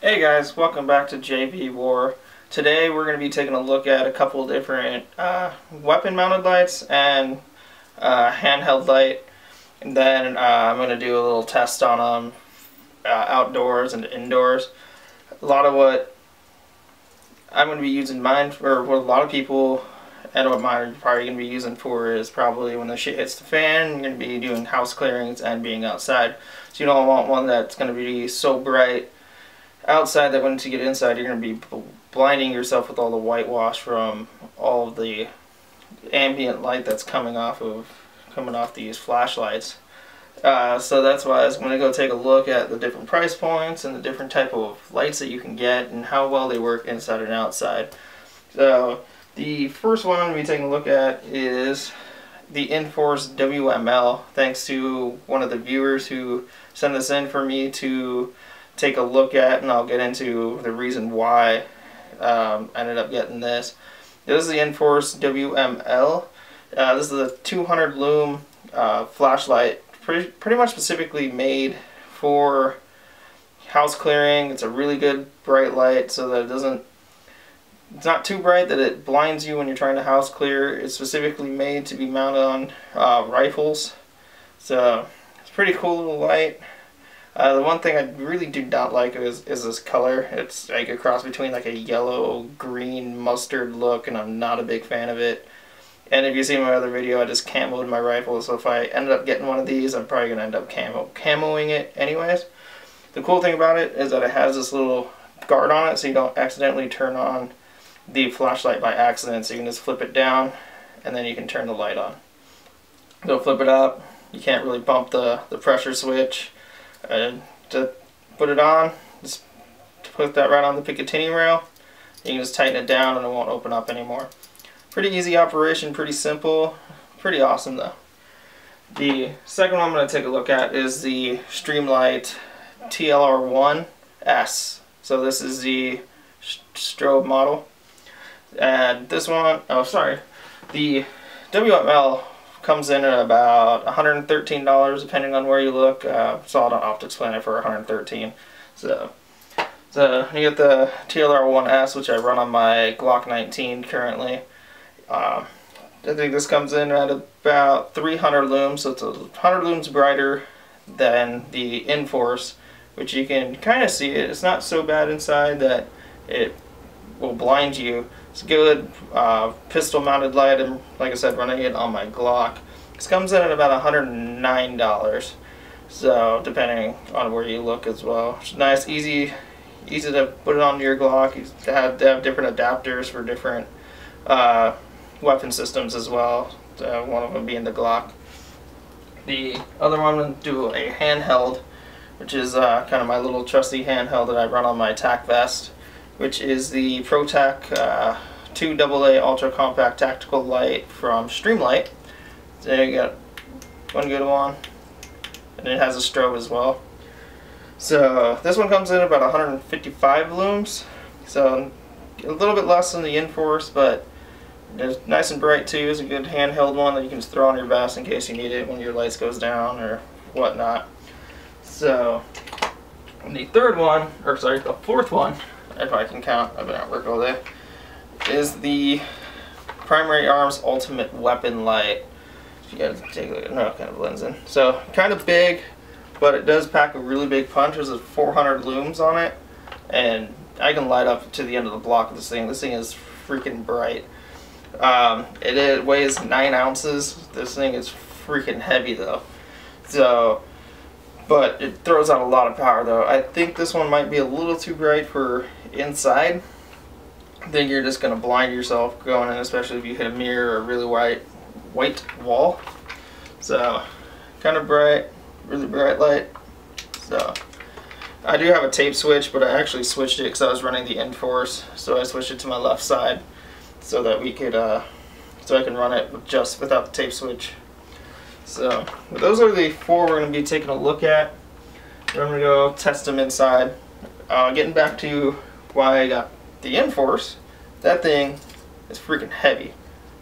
Hey guys, welcome back to JVWAR. Today we're going to be taking a look at a couple different weapon mounted lights and handheld light, and then I'm going to do a little test on them outdoors and indoors. A lot of what I'm going to be using mine, or what a lot of people and what mine are probably going to be using for, is probably when the shit hits the fan, you're going to be doing house clearings and being outside. So you don't want one that's going to be so bright outside that once you get inside you're going to be blinding yourself with all the whitewash from all of the ambient light that's coming off these flashlights. So that's why I was going to go take a look at the different price points and the different type of lights that you can get and how well they work inside and outside. So the first one I'm going to be taking a look at is the Inforce WML, thanks to one of the viewers who sent this in for me to take a look at, and I'll get into the reason why I ended up getting this. This is the Inforce WML. This is a 200 lume flashlight, pretty much specifically made for house clearing. It's a really good bright light so that it's not too bright that it blinds you when you're trying to house clear. It's specifically made to be mounted on rifles, so it's a pretty cool little light. The one thing I really do not like is this color. It's like a cross between like a yellow, green, mustard look, and I'm not a big fan of it. And if you see my other video, I just camoed my rifle, so if I ended up getting one of these, I'm probably going to end up camoing it anyways. The cool thing about it is that it has this little guard on it, so you don't accidentally turn on the flashlight by accident, so you can just flip it down, and then you can turn the light on. So flip it up, you can't really bump the pressure switch. To put it on, just put that right on the Picatinny rail. You can just tighten it down and it won't open up anymore. Pretty easy operation, pretty simple, pretty awesome though. The second one I'm going to take a look at is the Streamlight TLR1s. So this is the strobe model. And this one, the WML comes in at about $113 depending on where you look. Saw it on Optics Planet for $113. So you get the TLR1s, which I run on my Glock 19 currently. I think this comes in at about 300 looms, so it's 100 looms brighter than the Inforce, which you can kind of see it. It's not so bad inside that it will blind you. It's a good pistol mounted light, and like I said, running it on my Glock. This comes in at about $109, so depending on where you look as well. It's nice, easy to put it onto your Glock. They have different adapters for different weapon systems as well, one of them being the Glock. The other one, I'm going to do a handheld, which is kind of my little trusty handheld that I run on my TAC vest, which is the ProTac 2 AA Ultra Compact Tactical Light from Streamlight. So you got one good one, and it has a strobe as well. So this one comes in about 155 looms, so a little bit less than the Inforce, but it's nice and bright too. It's a good handheld one that you can just throw on your vest in case you need it when your lights goes down or whatnot. So the fourth one, if I can count, I've been at work all day, is the Primary Arms Ultimate Weapon Light. You gotta take a look at how it kind of blends in. So kind of big, but it does pack a really big punch. There's 400 looms on it, and I can light up to the end of the block of this thing. This thing is freaking bright. It weighs 9 ounces. This thing is freaking heavy though. So, but it throws out a lot of power though. I think this one might be a little too bright for inside. I think you're just going to blind yourself going in, especially if you hit a mirror or a really white wall. So kind of bright, really bright light. So I do have a tape switch, but I actually switched it because I was running the Inforce, so I switched it to my left side so that we could so I can run it just without the tape switch. So those are the 4 we're going to be taking a look at. Then I'm going to go test them inside. Getting back to why I got the Inforce, that thing is freaking heavy.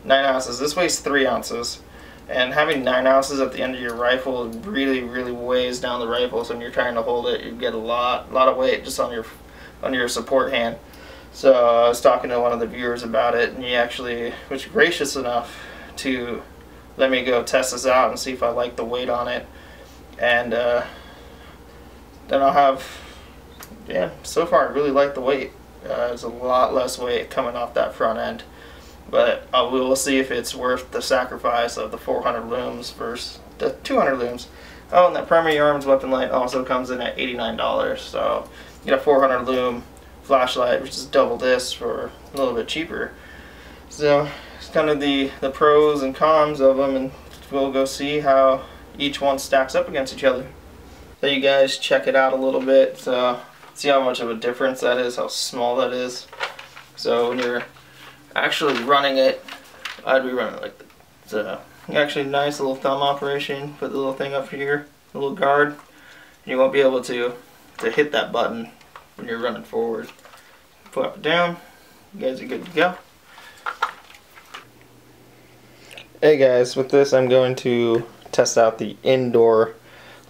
9 ounces. This weighs 3 ounces. And having 9 ounces at the end of your rifle really weighs down the rifle. So when you're trying to hold it, you get a lot of weight just on your on your support hand. So I was talking to one of the viewers about it, and he actually was gracious enough to let me go test this out and see if I like the weight on it. And then I'll have, yeah, so far I really like the weight. There's a lot less weight coming off that front end. But we'll see if it's worth the sacrifice of the 400 looms versus the 200 looms. Oh, and that primary arms weapon light also comes in at $89. So you get a 400 loom flashlight, which is double this, for a little bit cheaper. So it's kind of the pros and cons of them, and we'll go see how each one stacks up against each other. So you guys check it out a little bit, see how much of a difference that is, how small that is. So when you're actually running it, I'd be running it like that. So actually nice little thumb operation. Put the little thing up here, a little guard, and you won't be able to hit that button when you're running forward. Flap it down, you guys are good to go. Hey guys, with this I'm going to test out the indoor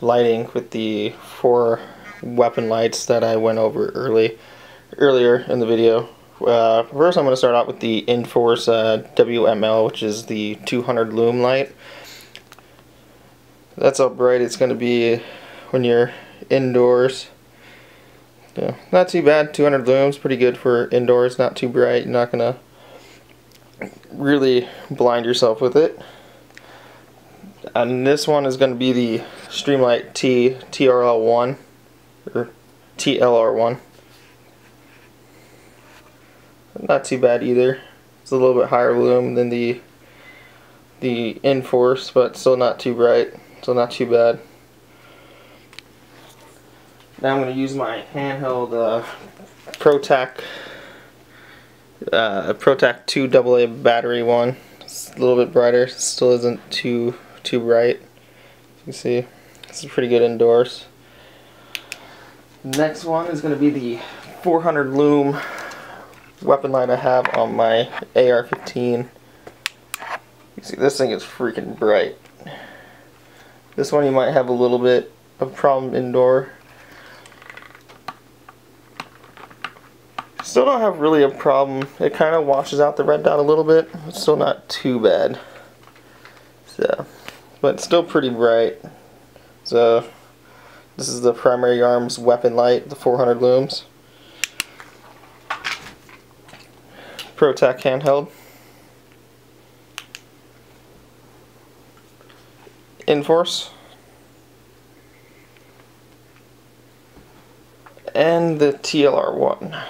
lighting with the 4 weapon lights that I went over earlier in the video. First I'm going to start out with the Inforce WML, which is the 200 lume light. That's how bright it's going to be when you're indoors. Yeah, not too bad. 200 looms, pretty good for indoors. Not too bright. You're not going to really blind yourself with it. And this one is going to be the Streamlight TLR1 or TLR1. Not too bad either. It's a little bit higher lume than the Inforce, but still not too bright. Still not too bad. Now I'm going to use my handheld ProTac 2 AA battery one. It's a little bit brighter. Still isn't too bright. You can see this is pretty good indoors. Next one is going to be the 400 lume weapon light I have on my AR-15. You see, this thing is freaking bright. This one you might have a little bit of problem indoor. Still don't have really a problem. It kind of washes out the red dot a little bit. It's still not too bad. So, but it's still pretty bright. So this is the primary arms weapon light, the 400 looms. ProTac handheld. Inforce. And the TLR1.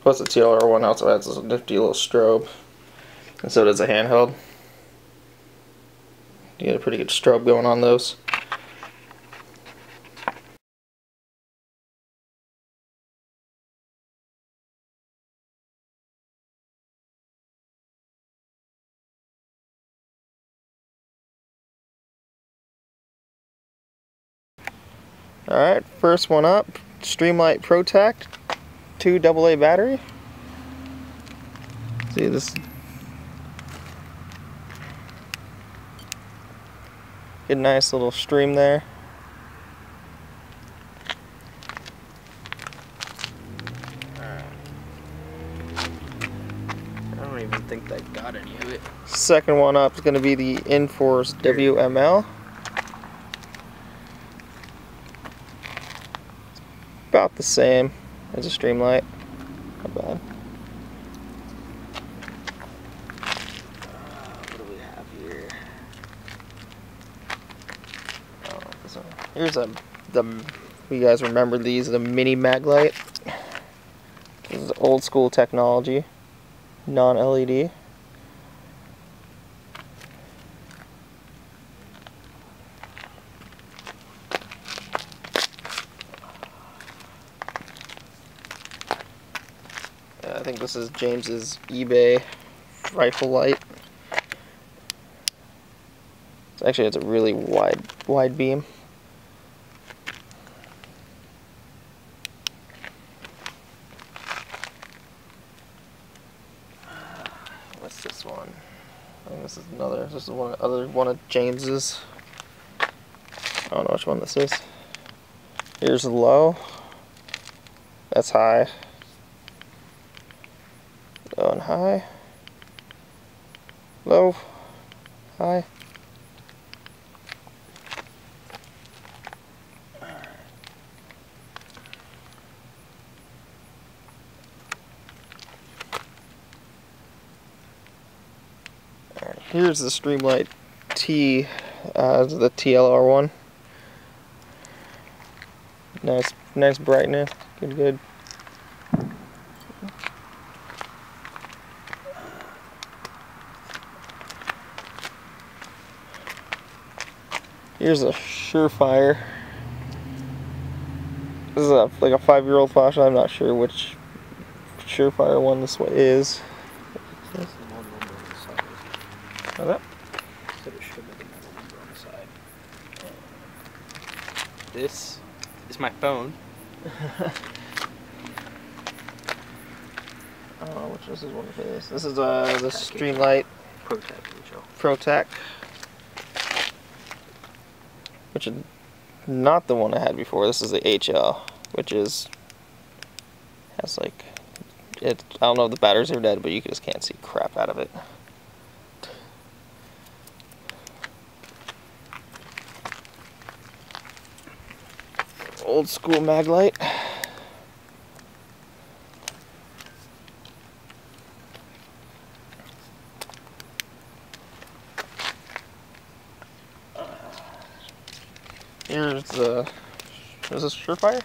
Plus the TLR1 also has this nifty little strobe. And so does a handheld. You get a pretty good strobe going on those. Alright, first one up, Streamlight ProTac 2 AA battery. See this? Good nice little stream there. I don't even think that got any of it. Second one up is going to be the Inforce WML. About the same as a Streamlight. Not bad. What do we have here? Oh, this one. Here's you guys remember these, the mini mag light. This is old school technology, non-LED. I think this is James's eBay rifle light. Actually, it's a really wide beam. What's this one? I think this is another. This is one of James's. I don't know which one this is. Here's the low. That's high. Low and high. Low. High. Here's the Streamlight the TLR1. Nice brightness. Good. Here's a Surefire. This is like a 5-year-old flashlight. I'm not sure which Surefire one this one is. How's that? This is my phone. I don't know which this is one for this. This is the Streamlight ProTech, which is not the one I had before. This is the HL, which has like I don't know if the batteries are dead, but you just can't see crap out of it. Old school mag light. Here's the. Is this Surefire?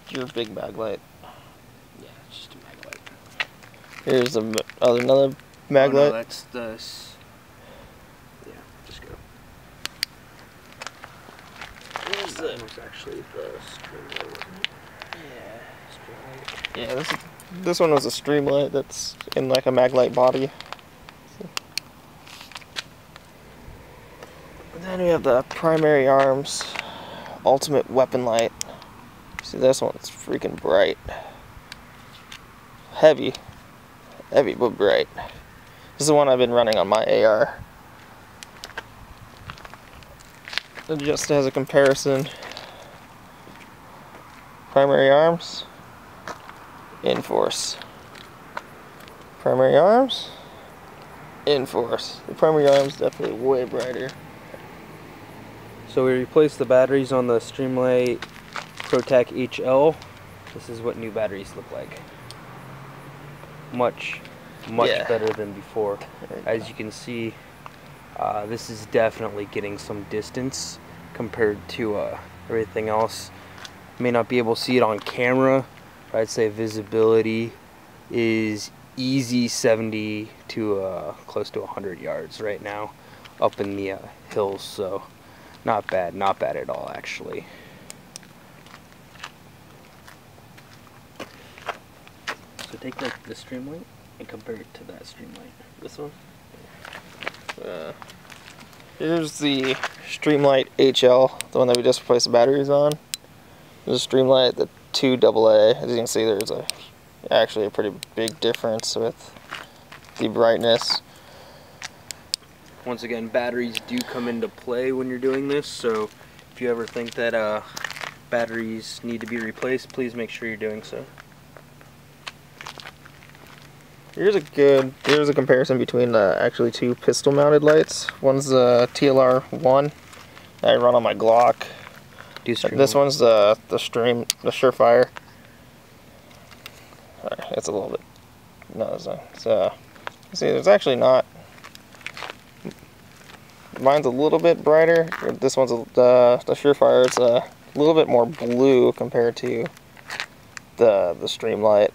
Your big mag light. Yeah, it's just a mag light. Here's another mag light. No, that's the. Yeah, just go. That was actually the Streamlight, wasn't it? Yeah, Streamlight. Yeah, this one was a Streamlight that's in like a mag light body. And then we have the Primary Arms Ultimate Weapon Light. See, this one's freaking bright. Heavy but bright. This is the one I've been running on my AR. And just as a comparison, Primary Arms, Inforce. Primary Arms, Inforce. The Primary Arms definitely way brighter. So we replaced the batteries on the Streamlight ProTech HL. This is what new batteries look like. Much better than before. As you can see, this is definitely getting some distance compared to everything else. You may not be able to see it on camera, but I'd say visibility is easy 70 to close to 100 yards right now up in the hills, so not bad at all actually. So take like the Streamlight and compare it to that Streamlight. This one? Here's the Streamlight HL, the one that we just replaced the batteries on. There's a Streamlight, the 2AA. As you can see, there's actually a pretty big difference with the brightness. Once again, batteries do come into play when you're doing this, so if you ever think that batteries need to be replaced, please make sure you're doing so. Here's a comparison between actually two pistol mounted lights. One's the TLR1 that I run on my Glock. This one's the Surefire. Sorry, it's a little bit. No, it's not. So, see, there's actually not. Mine's a little bit brighter. This one's the Surefire. It's a little bit more blue compared to the Streamlight.